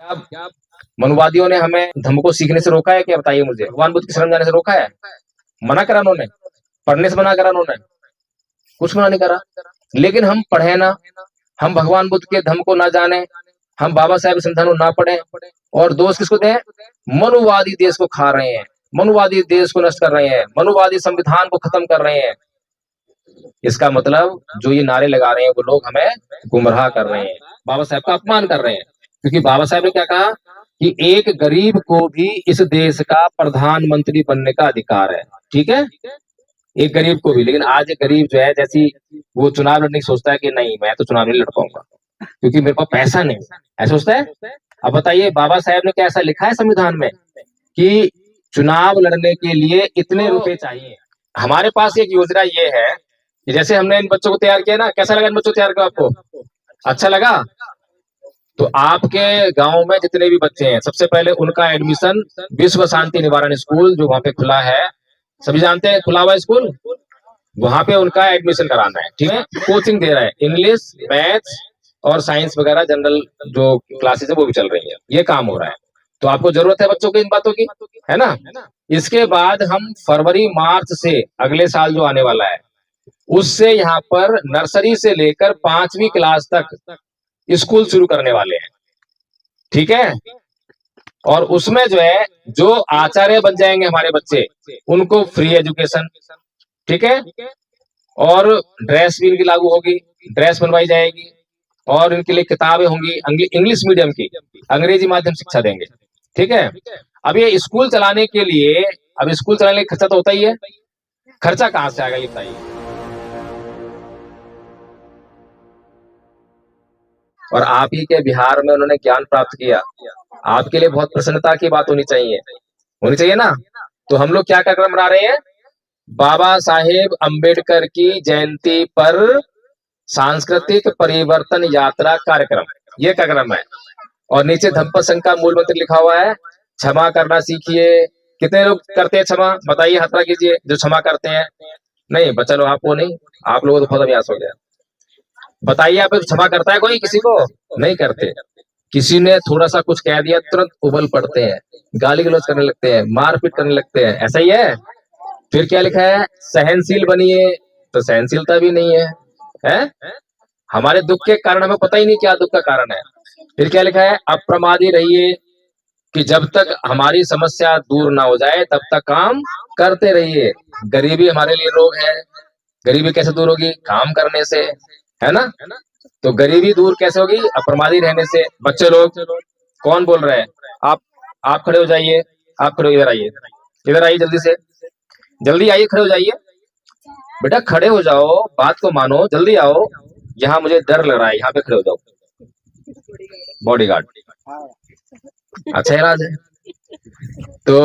क्या मनुवादियों ने हमें धर्म को सीखने से रोका है? क्या बताइए मुझे। भगवान बुद्ध की शरण जाने से रोका है? मना करा उन्होंने? पढ़ने से मना करा उन्होंने? कुछ मना नहीं करा। लेकिन हम पढ़े ना, हम भगवान बुद्ध के धर्म को ना जाने, हम बाबा साहेब संविधान को ना पढ़े, और दोष किसको दें? मनुवादी देश को खा रहे हैं, मनुवादी देश को नष्ट कर रहे हैं, मनुवादी संविधान को खत्म कर रहे हैं। इसका मतलब जो ये नारे लगा रहे हैं वो लोग हमें गुमराह कर रहे हैं, बाबा साहब का अपमान कर रहे हैं। क्योंकि बाबा साहब ने क्या कहा कि एक गरीब को भी इस देश का प्रधानमंत्री बनने का अधिकार है। ठीक है, एक गरीब को भी। लेकिन आज एक गरीब जो है, जैसी वो चुनाव लड़ने की सोचता है कि नहीं मैं तो चुनाव नहीं लड़ पाऊंगा क्योंकि मेरे पास पैसा नहीं, ऐसा सोचता है। अब बताइए बाबा साहब ने क्या ऐसा लिखा है संविधान में कि चुनाव लड़ने के लिए इतने रुपए चाहिए? हमारे पास एक योजना ये है कि जैसे हमने इन बच्चों को तैयार किया ना, कैसा लगा इन बच्चों को तैयार किया आपको? अच्छा लगा? तो आपके गांव में जितने भी बच्चे हैं, सबसे पहले उनका एडमिशन विश्व शांति निवारण स्कूल जो वहां पे खुला है, सभी जानते हैं खुला हुआ स्कूल, वहां पे उनका एडमिशन कराना है। ठीक है, कोचिंग दे रहा है, इंग्लिश, मैथ्स और साइंस वगैरह जनरल जो क्लासेस है वो भी चल रही है। ये काम हो रहा है। तो आपको जरूरत है बच्चों की इन बातों की, है ना? इसके बाद हम फरवरी मार्च से अगले साल जो आने वाला है उससे यहाँ पर नर्सरी से लेकर 5वीं क्लास तक स्कूल शुरू करने वाले हैं। ठीक है, और उसमें जो है जो आचार्य बन जाएंगे हमारे बच्चे उनको फ्री एजुकेशन। ठीक है, और ड्रेस भी इनकी लागू होगी, ड्रेस बनवाई जाएगी, और इनके लिए किताबें होंगी इंग्लिश मीडियम की, अंग्रेजी माध्यम शिक्षा देंगे। ठीक है, अब ये स्कूल चलाने के लिए, अब स्कूल चलाने के लिए खर्चा तो होता ही है, खर्चा कहां से आएगा ये बताइए? और आप ही के बिहार में उन्होंने ज्ञान प्राप्त किया, आपके लिए बहुत प्रसन्नता की बात होनी चाहिए ना? तो हम लोग क्या कार्यक्रम मना रहे हैं? बाबा साहेब अंबेडकर की जयंती पर सांस्कृतिक परिवर्तन यात्रा कार्यक्रम, ये कार्यक्रम है। और नीचे धम्म संघ का मूल मंत्र लिखा हुआ है, क्षमा करना सीखिए। कितने लोग करते हैं क्षमा? बताइए, हाथ कीजिए जो क्षमा करते हैं। नहीं बच्चा लोग, आपको नहीं, आप लोगों को तो बहुत अभ्यास हो गया। बताइए, आप क्षमा करता है कोई किसी को? नहीं करते। किसी ने थोड़ा सा कुछ कह दिया तुरंत उबल पड़ते हैं, गाली गलौज करने लगते हैं, मारपीट करने लगते हैं। ऐसा ही है। फिर क्या लिखा है? सहनशील बनिए, तो सहनशीलता भी नहीं है, है? हमारे दुख के कारण हमें पता ही नहीं क्या दुख का कारण है। फिर क्या लिखा है? अप्रमादी रहिए, कि जब तक हमारी समस्या दूर ना हो जाए तब तक काम करते रहिए। गरीबी हमारे लिए रोग है। गरीबी कैसे दूर होगी? काम करने से, है ना? तो गरीबी दूर कैसे होगी? अप्रमादी रहने से। बच्चे लोग, कौन बोल रहे हैं? आप खड़े हो जाइए, आप खड़े, इधर आइए, इधर आइए, जल्दी से, जल्दी आइए, खड़े हो जाइए बेटा, खड़े हो जाओ, बात को मानो, जल्दी आओ। यहाँ मुझे डर लग रहा है, यहाँ पे खड़े हो जाओ। बॉडीगार्ड, अच्छा इलाज है। तो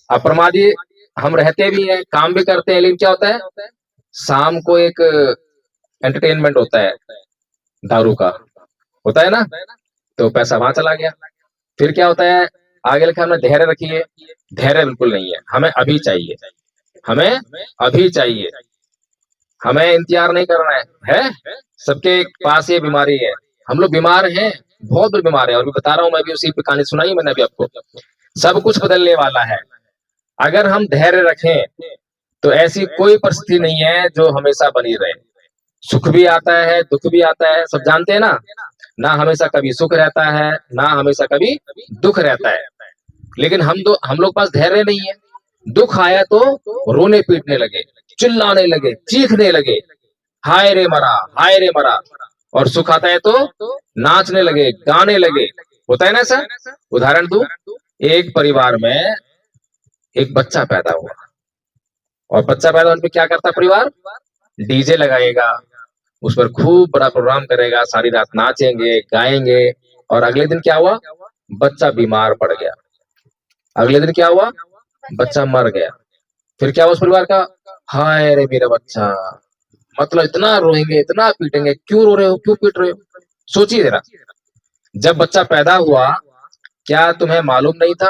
अप्रमादी हम रहते भी हैं, काम भी करते हैं, लेकिन क्या होता है? शाम को एक एंटरटेनमेंट होता है, दारू का होता है ना, तो पैसा वहां चला गया। फिर क्या होता है? आगे लिखा हमने धैर्य रखिए। धैर्य बिल्कुल नहीं है, हमें अभी चाहिए, हमें अभी चाहिए, हमें इंतजार नहीं करना है? सबके पास ये बीमारी है, हम लोग बीमार हैं, बहुत बड़ी बीमार है। और भी बता रहा हूं मैं, भी उसी पे कहानी सुनाई मैंने अभी आपको। सब कुछ बदलने वाला है अगर हम धैर्य रखें, तो ऐसी कोई परिस्थिति नहीं है जो हमेशा बनी रहे। सुख भी आता है, दुख भी आता है, सब जानते हैं ना? ना हमेशा कभी सुख रहता है, ना हमेशा कभी दुख रहता है। लेकिन हम लोग पास धैर्य नहीं है। दुख आया तो रोने पीटने लगे, चिल्लाने लगे, चीखने लगे, हाय रे मरा, हाय रे मरा। और सुख आता है तो नाचने लगे, गाने लगे। होता है ना ऐसा? उदाहरण दूं, एक परिवार में एक बच्चा पैदा हुआ, और बच्चा पैदा होने पे क्या करता परिवार? डीजे लगाएगा, उस पर खूब बड़ा प्रोग्राम करेगा, सारी रात नाचेंगे, गाएंगे। और अगले दिन क्या हुआ? बच्चा बीमार पड़ गया। अगले दिन क्या हुआ? बच्चा मर गया। फिर क्या हुआ उस परिवार का? हाय रे मेरा बच्चा, मतलब इतना रोएंगे, इतना पीटेंगे। क्यों रो रहे हो, क्यों पीट रहे हो? सोचिए जरा, जब बच्चा पैदा हुआ क्या तुम्हें मालूम नहीं था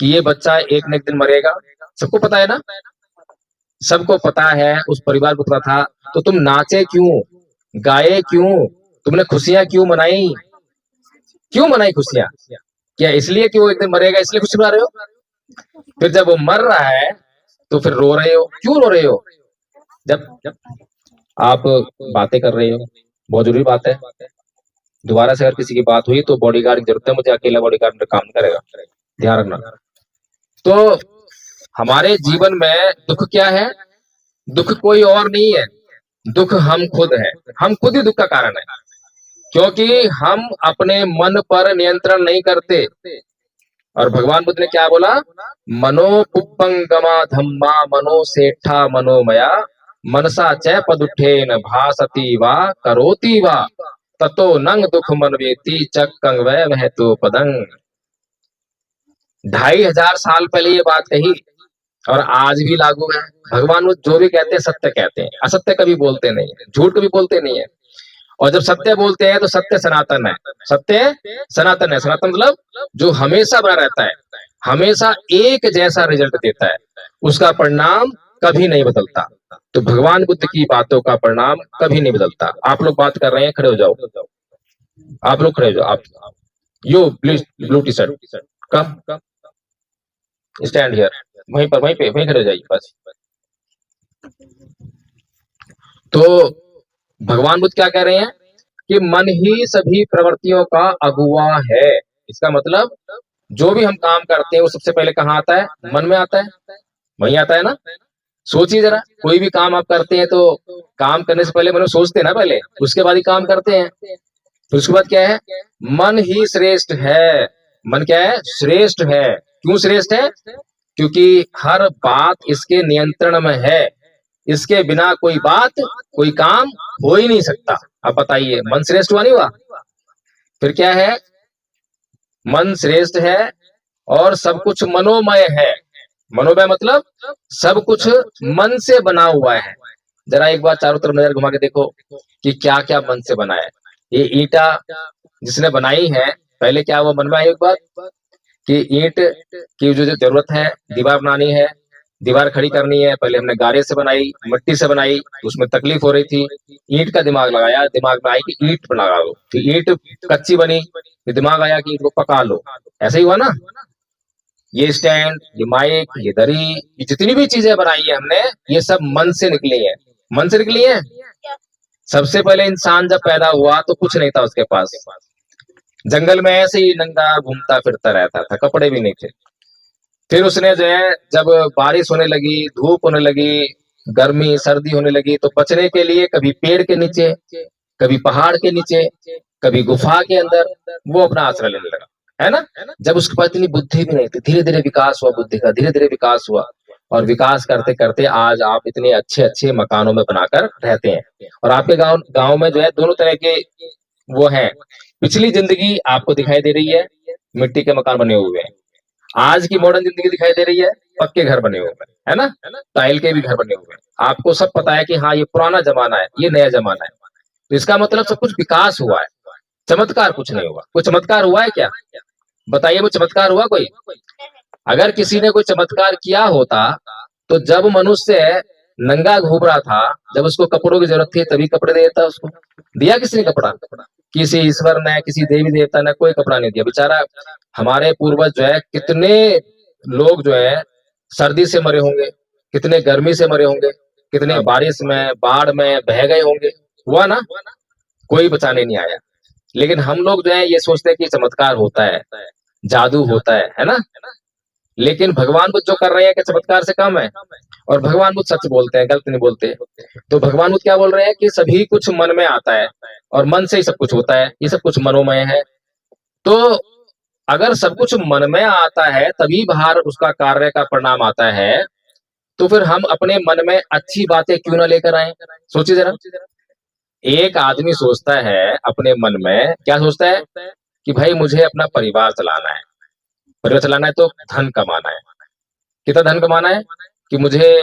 कि ये बच्चा एक न एक दिन मरेगा? सबको पता है ना? सबको पता है, उस परिवार को पता था। तो तुम नाचे क्यों, गाए क्यों, तुमने खुशियां क्यों मनाई? क्यों मनाई खुशियां? क्या इसलिए कि वो एक दिन मरेगा इसलिए खुशी मना रहे हो? फिर जब वो मर रहा है तो फिर रो रहे हो, क्यों रो रहे हो? जब आप बातें कर रहे हो, बहुत जरूरी बात है, दोबारा से अगर किसी की बात हुई तो बॉडीगार्ड की जरूरत है, मुझे अकेला बॉडीगार्ड मेरा काम नहीं करेगा, ध्यान रखना। तो हमारे जीवन में दुख क्या है? दुख कोई और नहीं है, दुख हम खुद है, हम खुद ही दुख का कारण है, क्योंकि हम अपने मन पर नियंत्रण नहीं करते। और भगवान बुद्ध ने क्या बोला? मनो पुप्पंगमा धम्मा मनो सेठा मनोमया मनसा च पदुठेन भासति वा करोति वा ततो नंग दुख मन वेति चक्कंग वह तो पदंग। 2500 साल पहले ये बात कही और आज भी लागू है। भगवान वो जो भी कहते हैं सत्य कहते हैं, असत्य कभी बोलते नहीं है, झूठ कभी बोलते नहीं है। और जब सत्य बोलते हैं तो सत्य सनातन है, सत्य सनातन है। सनातन मतलब जो हमेशा बना रहता है, हमेशा एक जैसा रिजल्ट देता है, उसका परिणाम कभी नहीं बदलता। तो भगवान बुद्ध की बातों का परिणाम कभी नहीं बदलता। आप लोग बात कर रहे हैं, खड़े हो जाओ, आप लोग खड़े हो जाओ, आप you blue T shirt come stand here, वहीं पर, वहीं खड़े हो जाइए बस। तो भगवान बुद्ध क्या कह रहे हैं कि मन ही सभी प्रवृत्तियों का अगुवा है। इसका मतलब जो भी हम काम करते हैं वो सबसे पहले कहाँ आता है? मन में आता है, वहीं आता है ना। सोचिए जरा, कोई भी काम आप करते हैं तो काम करने से पहले मन में सोचते हैं ना, पहले उसके बाद ही काम करते हैं। फिर उसके बाद क्या है? मन ही श्रेष्ठ है। मन क्या है? श्रेष्ठ है। क्यों श्रेष्ठ है? क्योंकि हर बात इसके नियंत्रण में है, इसके बिना कोई बात कोई काम हो ही नहीं सकता। अब बताइए, मन श्रेष्ठ हुआ नहीं हुआ? फिर क्या है? मन श्रेष्ठ है और सब कुछ मनोमय है। मनोमय मतलब सब कुछ मन से बना हुआ है। जरा एक बार चारों तरफ नजर घुमा के देखो कि क्या क्या मन से बना है। ये ईंटा जिसने बनाई है, पहले क्या वो मन में आई एक बात कि ईंट की जो जरूरत है, दीवार बनानी है, दीवार खड़ी करनी है, पहले हमने गारे से बनाई, मिट्टी से बनाई, उसमें तकलीफ हो रही थी, ईंट का दिमाग लगाया, दिमाग में आई कि ईंट पर लगा लो, फिर ईंट कच्ची बनी, फिर दिमाग आया कि ईंट को पका लो। ऐसा ही हुआ ना। ये स्टैंड, ये माइक, ये दरी, ये जितनी भी चीजें बनाई है हमने, ये सब मन से निकली है। मन से निकली है। सबसे पहले इंसान जब पैदा हुआ तो कुछ नहीं था उसके पास, जंगल में ऐसे ही नंगा घूमता फिरता रहता था, कपड़े भी नहीं थे। फिर उसने जो है, जब बारिश होने लगी, धूप होने लगी, गर्मी सर्दी होने लगी, तो बचने के लिए कभी पेड़ के नीचे, कभी पहाड़ के नीचे, कभी गुफा के अंदर वो अपना आश्रय लेने लगा, है ना। जब उसके पास इतनी बुद्धि भी नहीं थी, धीरे धीरे विकास हुआ बुद्धि का, धीरे धीरे विकास हुआ, और विकास करते करते आज आप इतने अच्छे अच्छे मकानों में बनाकर रहते हैं। और आपके गांव में जो है दोनों तरह के वो हैं। पिछली जिंदगी आपको दिखाई दे रही है, मिट्टी के मकान बने हुए हैं। आज की मॉडर्न जिंदगी दिखाई दे रही है, पक्के घर बने हुए हैं, है ना, टाइल के भी घर बने हुए हैं। आपको सब पता है कि हाँ ये पुराना जमाना है, ये नया जमाना है। तो इसका मतलब सब कुछ विकास हुआ है, चमत्कार कुछ नहीं हुआ। कोई चमत्कार हुआ है क्या? बताइए, वो चमत्कार हुआ कोई? अगर किसी ने कोई चमत्कार किया होता तो जब मनुष्य नंगा घूम रहा था, जब उसको कपड़ों की जरूरत थी तभी कपड़े देता उसको। दिया किसी ने कपड़ा? किसी ईश्वर ने, किसी देवी देवता ने कोई कपड़ा नहीं दिया। बेचारा हमारे पूर्वज जो है, कितने लोग जो है सर्दी से मरे होंगे, कितने गर्मी से मरे होंगे, कितने बारिश में बाढ़ में बह गए होंगे। हुआ ना, कोई बचाने नहीं आया। लेकिन हम लोग जो है ये सोचते हैं कि चमत्कार होता है, जादू होता है ना। लेकिन भगवान बुद्ध जो कर रहे हैं कि चमत्कार से कम है। और भगवान बुद्ध सच बोलते हैं, गलत नहीं बोलते। तो भगवान बुद्ध क्या बोल रहे हैं कि सभी कुछ मन में आता है और मन से ही सब कुछ होता है, ये सब कुछ मनोमय है। तो अगर सब कुछ मन में आता है तभी बाहर उसका कार्य का परिणाम आता है, तो फिर हम अपने मन में अच्छी बातें क्यों ना लेकर आए? सोचिए जरा, एक आदमी सोचता है अपने मन में, क्या सोचता है कि भाई मुझे अपना परिवार चलाना है, परिवार चलाना है तो धन कमाना है। कितना धन कमाना है? कि मुझे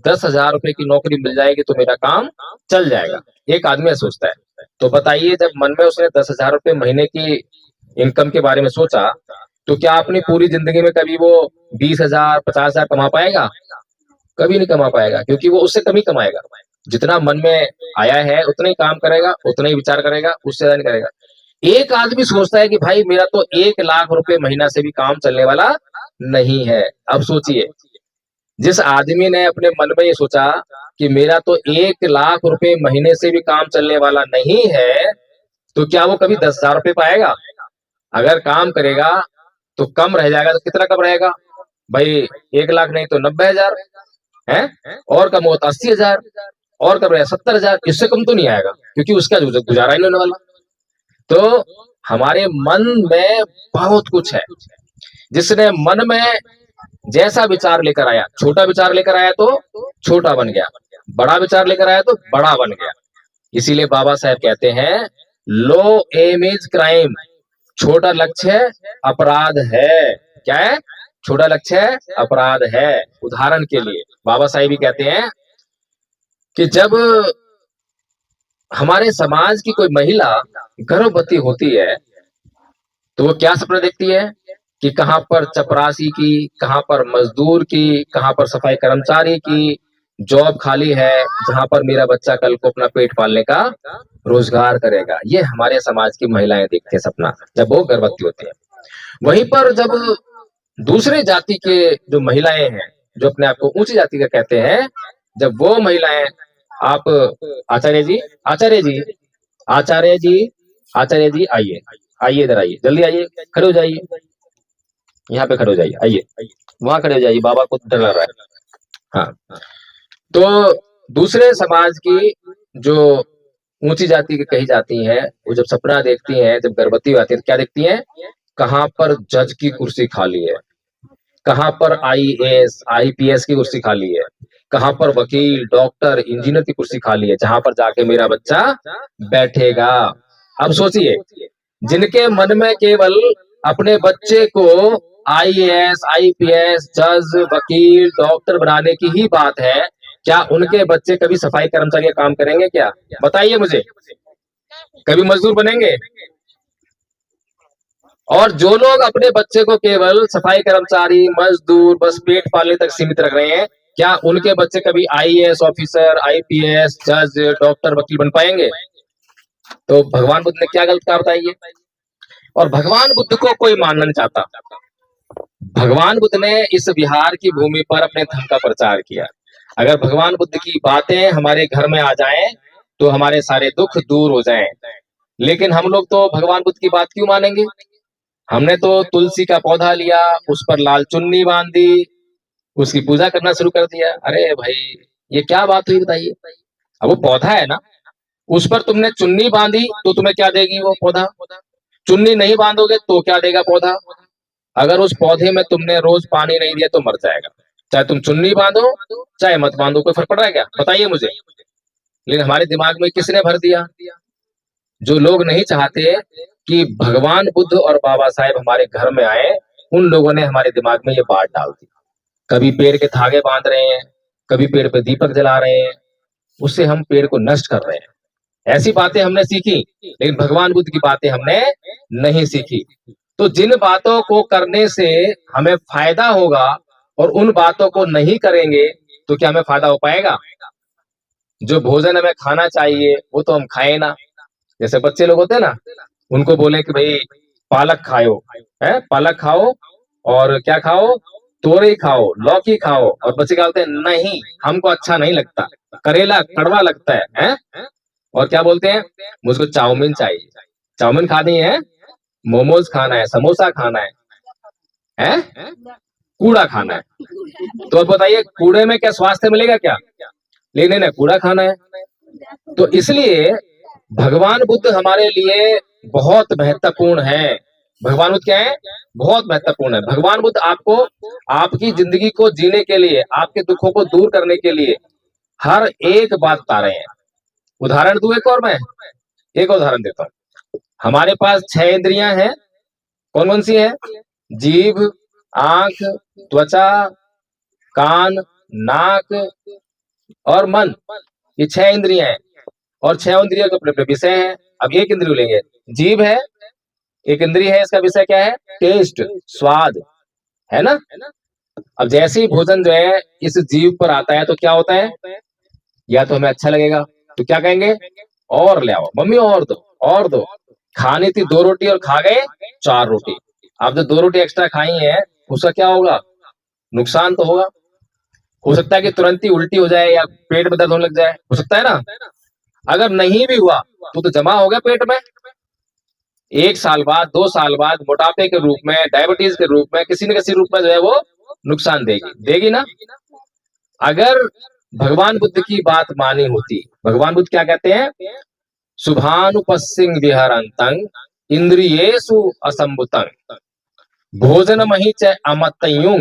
10,000 रुपए की नौकरी मिल जाएगी तो मेरा काम चल जाएगा। एक आदमी सोचता है। तो बताइए, जब मन में उसने 10,000 रुपए महीने की इनकम के बारे में सोचा, तो क्या अपनी पूरी जिंदगी में कभी वो 20,000 50,000 कमा पाएगा? कभी नहीं कमा पाएगा, क्योंकि वो उससे कम ही कमाएगा। जितना मन में आया है उतना ही काम करेगा, उतना ही विचार करेगा, उससे ज्यादा नहीं करेगा। एक आदमी सोचता है कि भाई मेरा तो 1 लाख रुपए महीना से भी काम चलने वाला नहीं है। अब सोचिए, जिस आदमी ने अपने मन में ये सोचा कि मेरा तो 1 लाख रुपए महीने से भी काम चलने वाला नहीं है, तो क्या वो कभी 10,000 रुपए पाएगा? अगर काम करेगा तो कम रह जाएगा, तो कितना कम रहेगा भाई? 1 लाख नहीं तो 90,000 है, और कम होता 80,000, और कम रहेगा 70,000। इससे कम तो नहीं आएगा, क्योंकि उसका गुजारा ही नहीं होने वाला। तो हमारे मन में बहुत कुछ है। जिसने मन में जैसा विचार लेकर आया, छोटा विचार लेकर आया तो छोटा बन गया, बड़ा विचार लेकर आया तो बड़ा बन गया। इसीलिए बाबा साहब कहते हैं, लो एम इज क्राइम, छोटा लक्ष्य अपराध है। क्या है? छोटा लक्ष्य अपराध है। उदाहरण के लिए बाबा साहब भी कहते हैं कि जब हमारे समाज की कोई महिला गर्भवती होती है, तो वो क्या सपना देखती है कि कहां पर चपरासी की, कहां पर मजदूर की, कहां पर सफाई कर्मचारी की जॉब खाली है, जहां पर मेरा बच्चा कल को अपना पेट पालने का रोजगार करेगा। ये हमारे समाज की महिलाएं देखती है सपना, जब वो गर्भवती होती है। वहीं पर जब दूसरे जाति के जो महिलाएं हैं, जो अपने आप को ऊंची जाति का कहते हैं, जब वो महिलाएं, आप आचार्य जी, आचार्य जी, आचार्य जी, आचार्य जी, आइए, आइए, इधर आइए, जल्दी आइए, खड़े हो जाइए, यहाँ पे खड़े हो जाइए, आइए, वहां खड़े हो जाइए, बाबा को डर लग रहा है। हाँ, तो दूसरे समाज की जो ऊंची जाति की कही जाती हैं, वो जब सपना देखती हैं, जब गर्भवती आती है, तो क्या देखती हैं? कहां पर जज की कुर्सी खाली है, कहां पर आईएएस आईपीएस की कुर्सी खाली है, कहां पर वकील डॉक्टर इंजीनियर की कुर्सी खाली है, जहां पर जाके मेरा बच्चा बैठेगा। अब सोचिए, जिनके मन में केवल अपने बच्चे को आईएएस आईपीएस जज वकील डॉक्टर बनाने की ही बात है, क्या उनके बच्चे कभी सफाई कर्मचारी का काम करेंगे? क्या बताइए मुझे, कभी मजदूर बनेंगे? और जो लोग अपने बच्चे को केवल सफाई कर्मचारी मजदूर बस पेट पालने तक सीमित रख रहे हैं, क्या उनके बच्चे कभी आईएएस ऑफिसर आईपीएस जज डॉक्टर वकील बन पाएंगे? तो भगवान बुद्ध ने क्या गलत कहा बताइए? और भगवान बुद्ध को कोई मानना नहीं चाहता। भगवान बुद्ध ने इस बिहार की भूमि पर अपने धर्म का प्रचार किया। अगर भगवान बुद्ध की बातें हमारे घर में आ जाएं, तो हमारे सारे दुख दूर हो जाएं। लेकिन हम लोग तो भगवान बुद्ध की बात क्यों मानेंगे? हमने तो तुलसी का पौधा लिया, उस पर लाल चुन्नी बांध दी, उसकी पूजा करना शुरू कर दिया। अरे भाई, ये क्या बात हुई बताइए? अब वो पौधा है ना, उस पर तुमने चुन्नी बांधी तो तुम्हें क्या देगी वो पौधा? चुन्नी नहीं बांधोगे तो क्या देगा पौधा? अगर उस पौधे में तुमने रोज पानी नहीं दिया तो मर जाएगा। चाहे तुम चुन्नी बांधो चाहे मत बांधो, कोई फर्क पड़ रहा है क्या? बताइए मुझे। लेकिन हमारे दिमाग में किसने भर दिया? जो लोग नहीं चाहते कि भगवान बुद्ध और बाबा साहेब हमारे घर में आए, उन लोगों ने हमारे दिमाग में ये बात डाल दी। कभी पेड़ के धागे बांध रहे हैं, कभी पेड़ पे दीपक जला रहे हैं, उससे हम पेड़ को नष्ट कर रहे हैं। ऐसी बातें हमने सीखी, लेकिन भगवान बुद्ध की बातें हमने नहीं सीखी। तो जिन बातों को करने से हमें फायदा होगा और उन बातों को नहीं करेंगे, तो क्या हमें फायदा हो पाएगा? जो भोजन हमें खाना चाहिए वो तो हम खाए ना। जैसे बच्चे लोग होते हैं ना, उनको बोले कि भाई पालक खाओ, है पालक खाओ, और क्या खाओ? तोरई खाओ, लौकी खाओ, और बच्चे क्या बोलते हैं? नहीं, हमको अच्छा नहीं लगता, करेला कड़वा लगता है? और क्या बोलते हैं? मुझको चाउमीन चाहिए, चाउमीन खानी है, मोमोज खाना है, समोसा खाना है? कूड़ा खाना है। तो अब बताइए, कूड़े में क्या स्वास्थ्य मिलेगा क्या? लेकिन नहीं, कूड़ा खाना है। तो इसलिए भगवान बुद्ध हमारे लिए बहुत महत्वपूर्ण है। भगवान बुद्ध क्या है? बहुत महत्वपूर्ण है। भगवान बुद्ध आपको आपकी जिंदगी को जीने के लिए, आपके दुखों को दूर करने के लिए हर एक बात बता रहे हैं। उदाहरण दूं एक और, मैं एक उदाहरण देता हूं। हमारे पास 6 इंद्रियां हैं। कौन कौन सी है? जीभ, आंख, त्वचा, कान, नाक और मन। ये 6 इंद्रियां हैं, और 6 इंद्रियों के अपने अपने विषय हैं। अब एक इंद्रिय लेंगे, जीभ है, एक इंद्रिय है, इसका विषय क्या है? टेस्ट, स्वाद, है ना? अब जैसे ही भोजन जो है इस जीभ पर आता है तो क्या होता है? या तो हमें अच्छा लगेगा तो क्या कहेंगे? और ले आओ मम्मी, और दो, और दो। खानी थी 2 रोटी और खा गए 4 रोटी। आप जो 2 रोटी एक्स्ट्रा खाई है उसका क्या होगा, नुकसान तो होगा। हो सकता है कि तुरंत ही उल्टी हो जाए या पेट में दर्द होने लग जाए, हो सकता है ना। अगर नहीं भी हुआ तो जमा हो गया पेट में, 1 साल बाद 2 साल बाद मोटापे के रूप में, डायबिटीज के रूप में, किसी न किसी रूप में जो है वो नुकसान देगी ना। अगर भगवान बुद्ध की बात मानी होती, भगवान बुद्ध क्या कहते हैं, शुभानुपस्सिंग विहरंतं इंद्रियेषु असंभुतं भोजनमहि च अमतयुं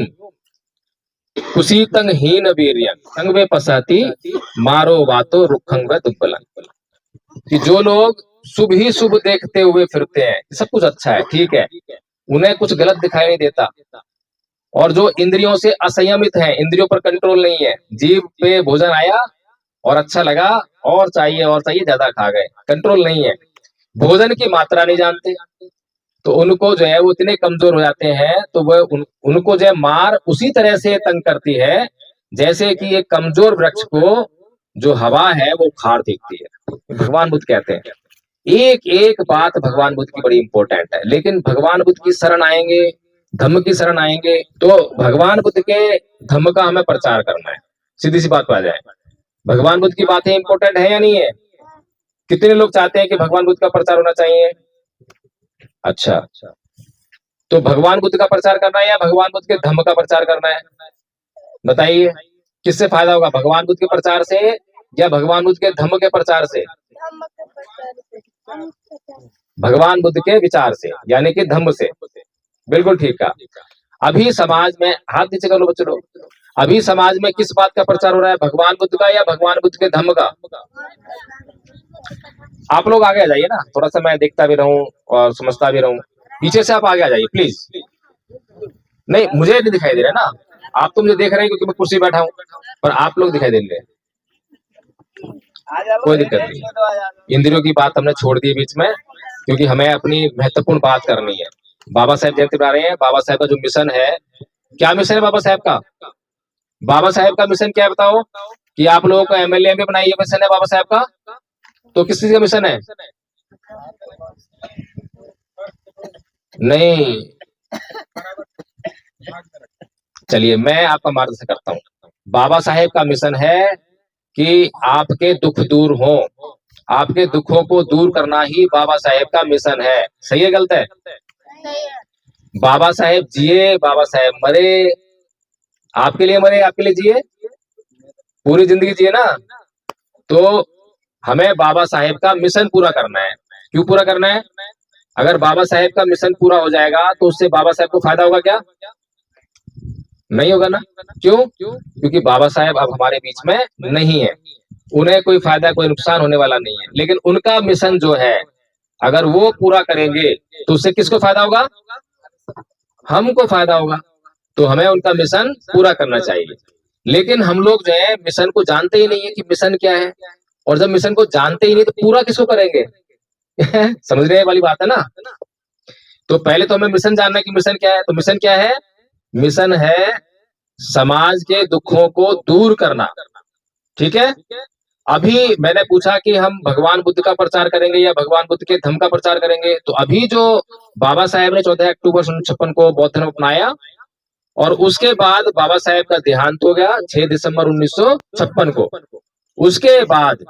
कुशीतं हीन वीर्यं संग पसहति मारो वातो रुखं व दुब्बलं। कि जो लोग शुभ ही शुभ देखते हुए फिरते हैं, सब कुछ अच्छा है, ठीक है, उन्हें कुछ गलत दिखाई नहीं देता, और जो इंद्रियों से असंयमित हैं, इंद्रियों पर कंट्रोल नहीं है, जीभ पे भोजन आया और अच्छा लगा और चाहिए ज्यादा खा गए, कंट्रोल नहीं है, भोजन की मात्रा नहीं जानते, तो उनको जो है वो इतने कमजोर हो जाते हैं, तो वह उनको जो है मार उसी तरह से तंग करती है जैसे कि एक कमजोर वृक्ष को जो हवा है वो उखाड़ देती है। भगवान बुद्ध कहते हैं एक एक बात भगवान बुद्ध की बड़ी इंपॉर्टेंट है, लेकिन भगवान बुद्ध की शरण आएंगे, धम्म की शरण आएंगे, तो भगवान बुद्ध के धम्म का हमें प्रचार करना है। सीधी सी बात आ जाए, भगवान बुद्ध की बातें इंपॉर्टेंट है या नहीं है? कितने लोग चाहते हैं कि भगवान बुद्ध का प्रचार होना चाहिए? अच्छा, तो भगवान बुद्ध का प्रचार करना है या भगवान बुद्ध के धम्म का प्रचार करना है? बताइए, किससे फायदा होगा, भगवान बुद्ध के प्रचार से या भगवान बुद्ध के धम्म के प्रचार से? भगवान बुद्ध के विचार से, यानी कि धम्म से। बिल्कुल ठीक है। अभी समाज में, हाथ नीचे कर लो बच्चों लोग, अभी समाज में किस बात का प्रचार हो रहा है, भगवान बुद्ध का या भगवान बुद्ध के धम्म का? आप लोग आगे आ जाइए ना, थोड़ा सा मैं देखता भी रहूं और समझता भी रहूं। पीछे से आप आगे आ जाइए प्लीज। नहीं, मुझे नहीं दिखाई दे रहा है ना, आप तो मुझे देख रहे हैं क्योंकि मैं कुर्सी बैठा हूं, पर आप लोग दिखाई दे रहे हैं, कोई दिक्कत नहीं। इंद्रियों की बात हमने छोड़ दी बीच में, क्योंकि हमें अपनी महत्वपूर्ण बात करनी है। बाबा साहेब जयंती मना रहे हैं, बाबा साहेब का जो मिशन है, क्या मिशन है बाबा साहेब का? बाबा साहेब का मिशन क्या है बताओ? कि आप लोगों को एमएलए में बनाइए, मिशन है बाबा साहेब का। तो किस चीज का मिशन है? नहीं, चलिए मैं आपका मार्गदर्शन करता हूँ। बाबा साहेब का मिशन है कि आपके दुख दूर हो, आपके दुखों को दूर करना ही बाबा साहेब का मिशन है। सही है गलत है? बाबा साहेब जिए, बाबा साहेब मरे, आपके लिए मरे, आपके लिए जिए, पूरी जिंदगी जिए ना। तो हमें बाबा साहेब का मिशन पूरा करना है। क्यों पूरा करना है? अगर बाबा साहेब का मिशन पूरा हो जाएगा तो उससे बाबा साहेब को फायदा होगा क्या? नहीं होगा ना। क्यों? क्योंकि बाबा साहेब अब हमारे बीच में नहीं है, उन्हें कोई फायदा, कोई नुकसान होने वाला नहीं है। लेकिन उनका मिशन जो है, अगर वो पूरा करेंगे तो उससे किसको फायदा होगा? हमको फायदा होगा। तो हमें उनका मिशन पूरा करना चाहिए। लेकिन हम लोग जो है मिशन को जानते ही नहीं है कि मिशन क्या है, और जब मिशन को जानते ही नहीं तो पूरा किसको करेंगे? समझ रहे वाली बात है ना। तो पहले तो हमें मिशन जानना है कि मिशन क्या है। तो मिशन क्या है? मिशन है समाज के दुखों को दूर करना। ठीक है। अभी मैंने पूछा कि हम भगवान बुद्ध का प्रचार करेंगे या भगवान बुद्ध के धम्म का प्रचार करेंगे, तो अभी जो बाबा साहेब ने 14 अक्टूबर 1956 को बौद्ध धर्म अपनाया, और उसके बाद बाबा साहेब का देहांत हो गया 6 दिसंबर 1956 को। उसके बाद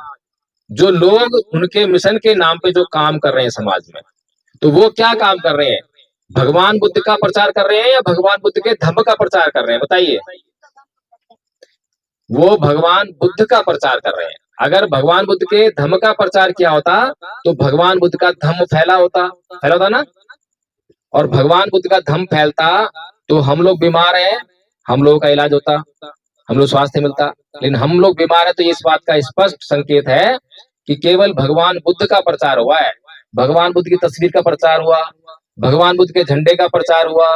जो लोग उनके मिशन के नाम पे जो काम कर रहे हैं समाज में, तो वो क्या काम कर रहे हैं? भगवान बुद्ध का प्रचार कर रहे हैं या भगवान बुद्ध के धम्म का प्रचार कर रहे हैं? बताइए। वो भगवान बुद्ध का प्रचार कर रहे हैं। अगर भगवान बुद्ध के धम्म का प्रचार किया होता तो भगवान बुद्ध का धम्म फैला होता ना। और भगवान बुद्ध का धम्म फैलता तो हम लोग बीमार हैं, हम लोगों का इलाज होता, हम लोग स्वास्थ्य मिलता। लेकिन हम लोग बीमार है तो इस बात का स्पष्ट संकेत है कि केवल भगवान बुद्ध का प्रचार हुआ है। भगवान बुद्ध की तस्वीर का प्रचार हुआ, भगवान बुद्ध के झंडे का प्रचार हुआ,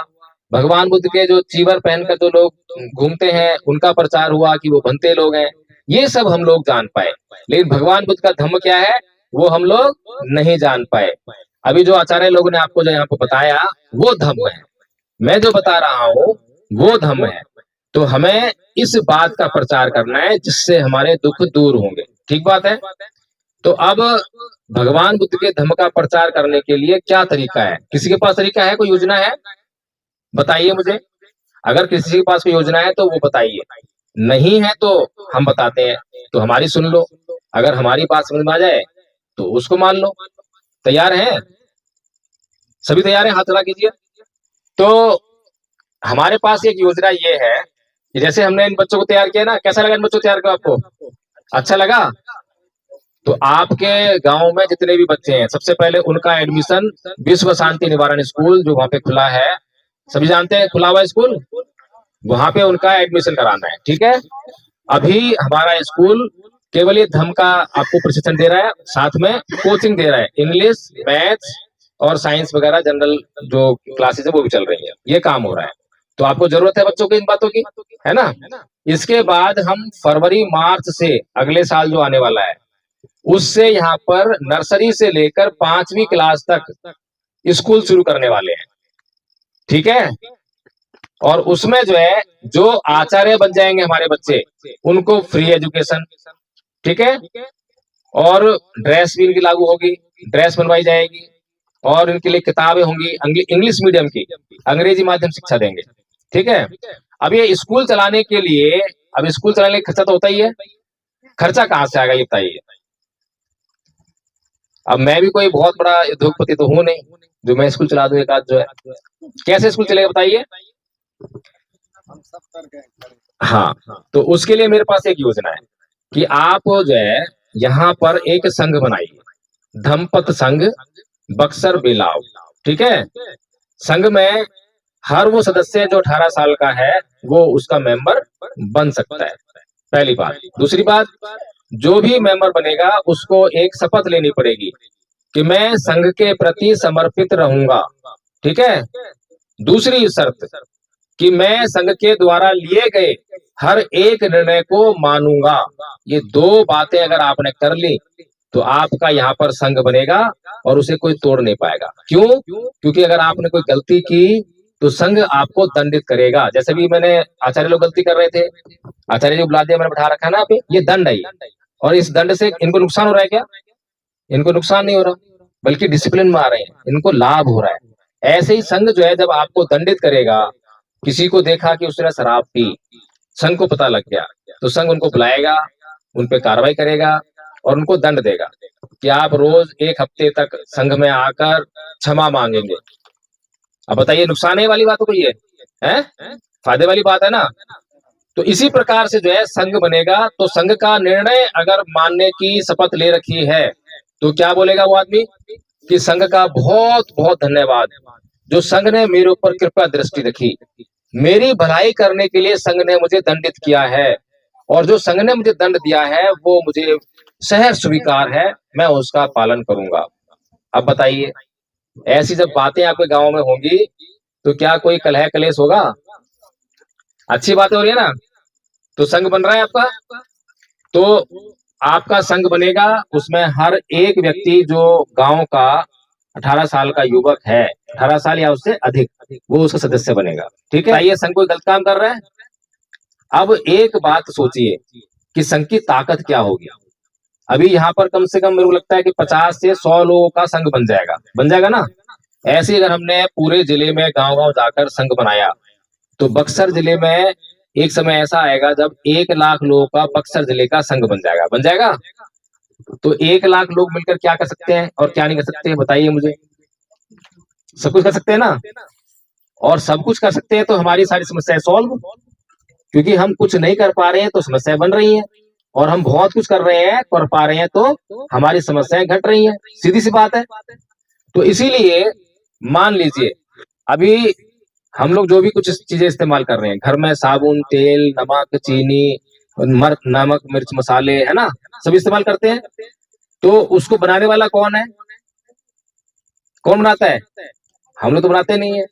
भगवान बुद्ध के जो चीवर पहनकर जो लोग घूमते हैं उनका प्रचार हुआ कि वो बनते लोग हैं। ये सब हम लोग जान पाए, लेकिन भगवान बुद्ध का धम्म क्या है वो हम लोग नहीं जान पाए। अभी जो आचार्य लोगों ने आपको जो यहाँ पे बताया वो धम्म है, मैं जो बता रहा हूँ वो धम्म है। तो हमें इस बात का प्रचार करना है जिससे हमारे दुख दूर होंगे। ठीक बात है। तो अब भगवान बुद्ध के धम्म का प्रचार करने के लिए क्या तरीका है? किसी के पास तरीका है, कोई योजना है? बताइए मुझे। अगर किसी के पास कोई योजना है तो वो बताइए, नहीं है तो हम बताते हैं, तो हमारी सुन लो। अगर हमारी बात समझ में आ जाए तो उसको मान लो। तैयार हैं? सभी तैयार हैं? हाथ खड़ा कीजिए। तो हमारे पास एक योजना ये है कि जैसे हमने इन बच्चों को तैयार किया ना, कैसा लगा इन बच्चों को तैयार किया आपको? अच्छा लगा? तो आपके गांव में जितने भी बच्चे हैं, सबसे पहले उनका एडमिशन विश्व शांति निवारण स्कूल जो वहां पे खुला है, सभी जानते हैं खुला हुआ स्कूल, वहां पे उनका एडमिशन कराना है। ठीक है? अभी हमारा स्कूल केवल ये धर्म का आपको प्रशिक्षण दे रहा है, साथ में कोचिंग दे रहा है, इंग्लिश, मैथ्स और साइंस वगैरह जनरल जो क्लासेस है वो भी चल रही है, ये काम हो रहा है। तो आपको जरूरत है बच्चों की इन बातों की, है ना? इसके बाद हम फरवरी मार्च से अगले साल जो आने वाला है, उससे यहाँ पर नर्सरी से लेकर 5वीं क्लास तक स्कूल शुरू करने वाले हैं। ठीक है? और उसमें जो है, जो आचार्य बन जाएंगे हमारे बच्चे, उनको फ्री एजुकेशन। ठीक है? और ड्रेस भी इनकी लागू होगी, ड्रेस बनवाई जाएगी, और इनके लिए किताबें होंगी इंग्लिश मीडियम की, अंग्रेजी माध्यम शिक्षा देंगे। ठीक है? अब ये स्कूल चलाने के लिए, अब स्कूल चलाने के खर्चा तो होता ही है, खर्चा कहां से आएगा ये बताइए। अब मैं भी कोई बहुत बड़ा उद्योगपति तो हूं नहीं जो मैं स्कूल चला दूं एक आध जो है। कैसे स्कूल चलेगा बताइए? हम सब कर गए। हाँ, तो उसके लिए मेरे पास एक योजना है कि आप जो है यहाँ पर एक संघ बनाइए, धम्मपत संघ बक्सर बेलाव। ठीक है? संघ में हर वो सदस्य जो 18 साल का है वो उसका मेंबर बन सकता है, पहली बात। दूसरी बात, जो भी मेंबर बनेगा उसको एक शपथ लेनी पड़ेगी कि मैं संघ के प्रति समर्पित रहूंगा। ठीक है? दूसरी शर्त कि मैं संघ के द्वारा लिए गए हर एक निर्णय को मानूंगा। ये 2 बातें अगर आपने कर ली तो आपका यहाँ पर संघ बनेगा और उसे कोई तोड़ नहीं पाएगा। क्यों? क्योंकि अगर आपने कोई गलती की तो संघ आपको दंडित करेगा। जैसे भी मैंने, आचार्य लोग गलती कर रहे थे, आचार्य जो बुला दिया, मैंने बैठा रखा है ना पे, ये दंड है। और इस दंड से इनको नुकसान हो रहा है क्या? इनको नुकसान नहीं हो रहा, बल्कि डिसिप्लिन में आ रहे हैं, इनको लाभ हो रहा है। ऐसे ही संघ जो है जब आपको दंडित करेगा, किसी को देखा कि उसने शराब पी, संघ को पता लग गया, तो संघ उनको बुलाएगा, उन पे कार्रवाई करेगा और उनको दंड देगा कि आप रोज 1 हफ्ते तक संघ में आकर क्षमा मांगेंगे। अब बताइए, नुकसान है वाली बात कोई है? फायदे वाली बात है ना? तो इसी प्रकार से जो है संघ बनेगा, तो संघ का निर्णय अगर मानने की शपथ ले रखी है तो क्या बोलेगा वो आदमी कि संघ का बहुत बहुत धन्यवाद, जो संघ ने मेरे ऊपर कृपा दृष्टि रखी, मेरी भलाई करने के लिए संघ ने मुझे दंडित किया है, और जो संघ ने मुझे दंड दिया है वो मुझे सहर्ष स्वीकार है, मैं उसका पालन करूंगा। अब बताइए, ऐसी जब बातें आपके गांव में होंगी तो क्या कोई कलह कलेश होगा? अच्छी बात हो रही है ना? तो संघ बन रहा है आपका, तो आपका संघ बनेगा, उसमें हर एक व्यक्ति जो गांव का 18 साल का युवक है, 18 साल या उससे अधिक, वो उसका सदस्य बनेगा। ठीक है? ये संघ कोई गलत काम कर रहा है? अब एक बात सोचिए कि संघ की ताकत क्या होगी। अभी यहाँ पर कम से कम मेरे को लगता है कि 50 से 100 लोगों का संघ बन जाएगा ना? ऐसे अगर हमने पूरे जिले में गांव गांव जाकर संघ बनाया तो बक्सर जिले में एक समय ऐसा आएगा जब 1 लाख लोगों का बक्सर जिले का संघ बन जाएगा। तो 1 लाख लोग मिलकर क्या कर सकते हैं और क्या नहीं कर सकते हैं बताइए मुझे? सब कुछ कर सकते हैं ना? और सब कुछ कर सकते हैं तो हमारी सारी समस्याएं सॉल्व, क्योंकि हम कुछ नहीं कर पा रहे हैं तो समस्याएं बन रही हैं, और हम बहुत कुछ कर रहे हैं, कर पा रहे हैं तो हमारी समस्याएं घट रही हैं। सीधी सी बात है। तो इसीलिए मान लीजिए, अभी हम लोग जो भी कुछ चीजें इस्तेमाल कर रहे हैं घर में, साबुन, तेल, नमक, चीनी, नमक, मिर्च, मसाले, है ना, सब इस्तेमाल करते हैं। तो उसको बनाने वाला कौन है? कौन बनाता है? हम लोग तो बनाते नहीं है,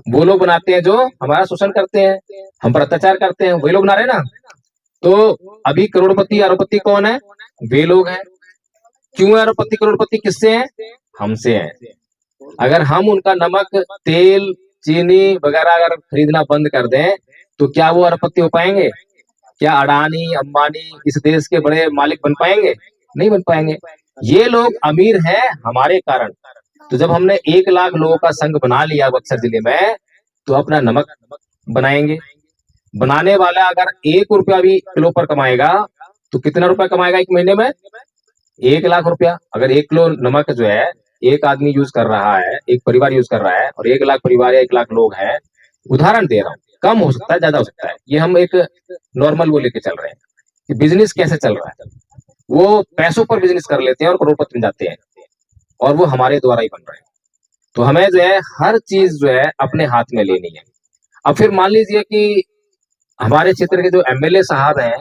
वो लोग बनाते हैं जो हमारा शोषण करते हैं, हम पर अत्याचार करते हैं, वही लोग बना रहे हैं ना। तो अभी करोड़पति अरबपति कौन है? वे लोग हैं। क्यों अरबपति करोड़पति किससे हैं? हमसे हैं। अगर हम उनका नमक, तेल, चीनी वगैरह अगर खरीदना बंद कर दें तो क्या वो अरबपति हो पाएंगे? क्या अडानी, अंबानी इस देश के बड़े मालिक बन पाएंगे? नहीं बन पाएंगे। ये लोग अमीर हैं हमारे कारण। तो जब हमने 1 लाख लोगों का संघ बना लिया बक्सर जिले में, तो अपना नमक बनाएंगे। बनाने वाला अगर 1 रुपया भी किलो पर कमाएगा तो कितना रुपया कमाएगा एक महीने में? 1 लाख रुपया। अगर 1 किलो नमक जो है एक आदमी यूज कर रहा है, एक परिवार यूज कर रहा है, और 1 लाख परिवार या 1 लाख लोग हैं, उदाहरण दे रहा हूँ, कम हो सकता है ज्यादा हो सकता है, ये हम एक नॉर्मल वो लेके चल रहे हैं कि बिजनेस कैसे चल रहा है। वो पैसों पर बिजनेस कर लेते हैं और करोड़पति बन जाते हैं, और वो हमारे द्वारा ही बन रहे हैं। तो हमें जो है हर चीज जो है अपने हाथ में लेनी है। अब फिर मान लीजिए कि हमारे क्षेत्र के जो एमएलए साहब हैं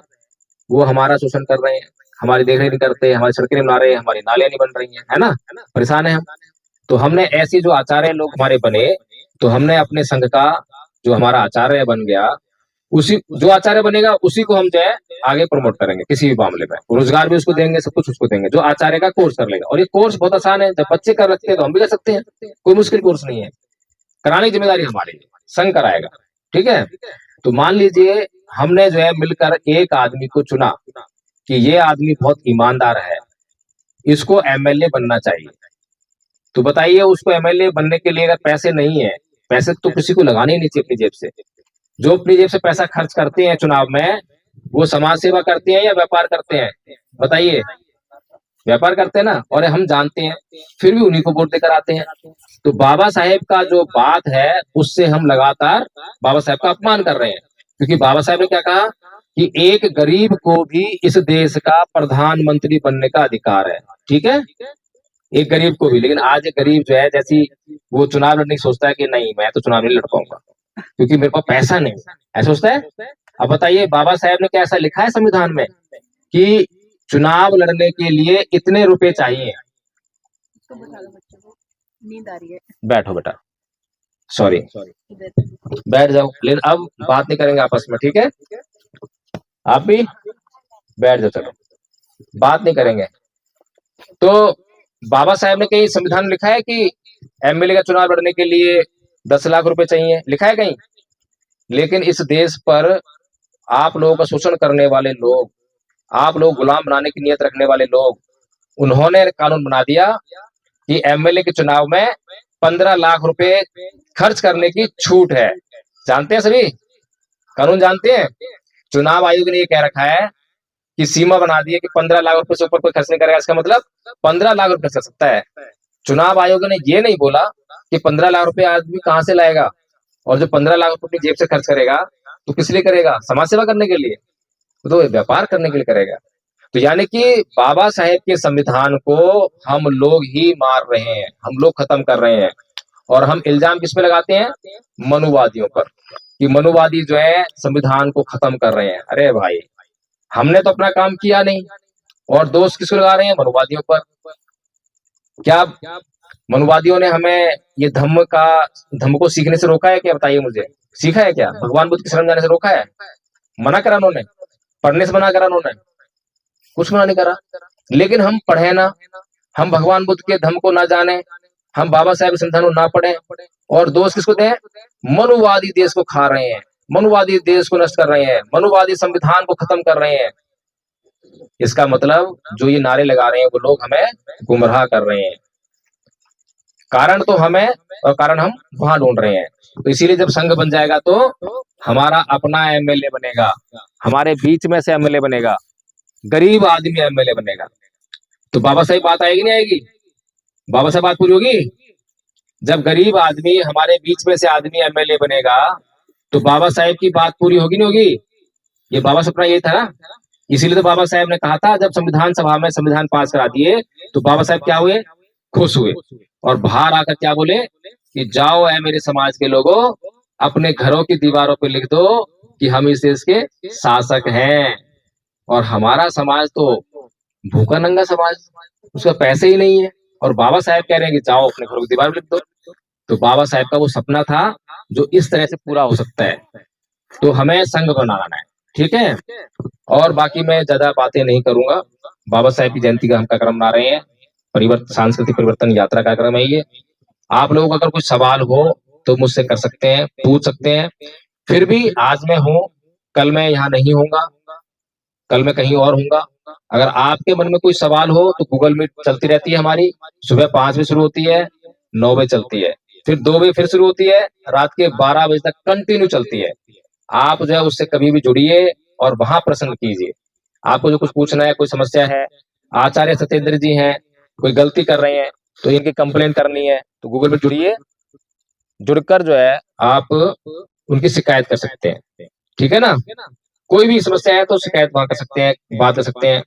वो हमारा शोषण कर रहे हैं, हमारी देखरेख नहीं करते, हमारी सड़कें नहीं बना रहे, हमारी नालियां नहीं बन रही हैं, है ना, परेशान है हम। तो हमने ऐसी जो आचार्य लोग हमारे बने, तो हमने अपने संघ का जो हमारा आचार्य बन गया, उसी जो आचार्य बनेगा उसी को हम जो है आगे प्रमोट करेंगे किसी भी मामले में, रोजगार भी उसको देंगे, सब कुछ उसको देंगे, जो आचार्य का कोर्स कर लेगा। और ये कोर्स बहुत आसान है, जब बच्चे कर रखते हैं तो हम भी कर सकते हैं, कोई मुश्किल कोर्स नहीं है। कराने की जिम्मेदारी हमारी है, संघ कराएगा, ठीक है। तो मान लीजिए हमने जो है मिलकर एक आदमी को चुना कि ये आदमी बहुत ईमानदार है, इसको एमएलए बनना चाहिए। तो बताइए उसको एमएलए बनने के लिए अगर पैसे नहीं है, पैसे तो किसी को लगाने ही नहीं चाहिए अपनी जेब से। जो अपनी जेब से पैसा खर्च करते हैं चुनाव में, वो समाज सेवा करते हैं या व्यापार करते हैं? बताइए, व्यापार करते हैं ना, और हम जानते हैं, फिर भी उन्हीं को वोट देकर आते हैं। तो बाबा साहेब का जो बात है उससे हम लगातार बाबा साहेब का अपमान कर रहे हैं, क्योंकि बाबा साहेब ने क्या कहा कि एक गरीब को भी इस देश का प्रधानमंत्री बनने का अधिकार है, ठीक है, एक गरीब को भी। लेकिन आज एक गरीब जो है, जैसी वो चुनाव लड़ने की सोचता है कि नहीं मैं तो चुनाव नहीं लड़ पाऊंगा क्योंकि मेरे पास पैसा नहीं, ऐसा सोचता है। अब बताइए बाबा साहेब ने क्या ऐसा लिखा है संविधान में कि चुनाव लड़ने के लिए इतने रुपए चाहिए? तो बता दो बच्चों को, नींद आ रही है। बैठो बेटा, सॉरी, इधर बैठ जाओ। लेकिन अब बात नहीं करेंगे आपस में, ठीक है, आप भी बैठ जाओ, चलो बात नहीं करेंगे। तो बाबा साहेब ने कहीं संविधान में लिखा है कि एमएलए का चुनाव लड़ने के लिए 10 लाख रुपए चाहिए, लिखा है कहीं? लेकिन इस देश पर आप लोगों का शोषण करने वाले लोग, आप लोग गुलाम बनाने की नियत रखने वाले लोग, उन्होंने कानून बना दिया कि एमएलए के चुनाव में 15 लाख रुपए खर्च करने की छूट है। जानते हैं सभी कानून, जानते हैं? चुनाव आयोग ने ये कह रखा है कि सीमा बना दी है कि 15 लाख रुपए से ऊपर कोई खर्च नहीं करेगा। इसका मतलब 15 लाख रुपए कर सकता है। चुनाव आयोग ने ये नहीं बोला कि 15 लाख रुपए आदमी कहां से लाएगा, और जो 15 लाख रुपए अपनी जेब से खर्च करेगा तो किस लिए करेगा? समाज सेवा करने के लिए, तो व्यापार करने के लिए करेगा। तो यानी कि बाबा साहेब के संविधान को हम लोग ही मार रहे हैं, हम लोग खत्म कर रहे हैं। और हम इल्जाम किस पे लगाते हैं? मनुवादियों पर, कि मनुवादी जो है संविधान को खत्म कर रहे हैं। अरे भाई, हमने तो अपना काम किया नहीं, और दोष किसको लगा रहे हैं? मनुवादियों पर। क्या मनुवादियों ने हमें ये धम्म को सीखने से रोका है क्या? बताइए मुझे, सीखा है क्या? भगवान बुद्ध की शरण जाने से रोका है? मना करा उन्होंने? पढ़ने से मना करा उन्होंने? कुछ मना नहीं करा। लेकिन हम पढ़े ना, हम भगवान बुद्ध के धम्म को ना जाने, हम बाबा साहेब के संविधान को ना पढ़े, और दोष किसको दें? मनुवादी देश को खा रहे हैं, मनुवादी देश को नष्ट कर रहे हैं, मनुवादी संविधान को खत्म कर रहे हैं। इसका मतलब जो ये नारे लगा रहे हैं वो लोग हमें गुमराह कर रहे हैं। कारण तो हमें, और कारण हम वहां ढूंढ रहे हैं। तो इसीलिए जब संघ बन जाएगा तो हमारा अपना एमएलए बनेगा, हमारे बीच में से एमएलए बनेगा, गरीब आदमी एमएलए बनेगा। तो बाबा साहेब बात आएगी नहीं आएगी? बाबा साहेब बात पूरी होगी? जब गरीब आदमी हमारे बीच में से आदमी एमएलए बनेगा तो बाबा साहेब की बात पूरी होगी नहीं होगी? ये बाबा सपना यही था ना। इसीलिए तो बाबा साहेब ने कहा था, जब संविधान सभा में संविधान पास करा दिए तो बाबा साहेब क्या हुए? खुश हुए, और बाहर आकर क्या बोले कि जाओ ऐ मेरे समाज के लोगों, अपने घरों की दीवारों पे लिख दो कि हम इस देश के शासक हैं। और हमारा समाज तो भूखा नंगा समाज, उसका पैसे ही नहीं है, और बाबा साहेब कह रहे हैं कि जाओ अपने घरों की दीवार पे लिख दो। तो बाबा साहेब का वो सपना था जो इस तरह से पूरा हो सकता है। तो हमें संघ बनाना है, ठीक है। और बाकी मैं ज्यादा बातें नहीं करूंगा। बाबा साहेब की जयंती का हम कार्यक्रम मना रहे हैं, सांस्कृतिक परिवर्तन यात्रा कार्यक्रम है ये। आप लोगों का अगर कोई सवाल हो तो मुझसे कर सकते हैं, पूछ सकते हैं। फिर भी आज मैं हूं, कल मैं यहाँ नहीं होऊंगा, कल मैं कहीं और हूँगा। अगर आपके मन में कोई सवाल हो तो गूगल मीट चलती रहती है हमारी, सुबह 5 बजे शुरू होती है, 9 बजे चलती है, फिर 2 बजे फिर शुरू होती है, रात के 12 बजे तक कंटिन्यू चलती है। आप जो है उससे कभी भी जुड़िए और वहां प्रश्न कीजिए। आपको जो कुछ पूछना है, कोई समस्या है, आचार्य सत्येंद्र जी हैं, कोई गलती कर रहे हैं तो इनकी कंप्लेन करनी है तो गूगल में जुड़िए, जुड़कर जो है आप उनकी शिकायत कर सकते हैं। ठीक है ना? कोई भी समस्या है तो शिकायत वहां कर सकते हैं, बात कर सकते हैं।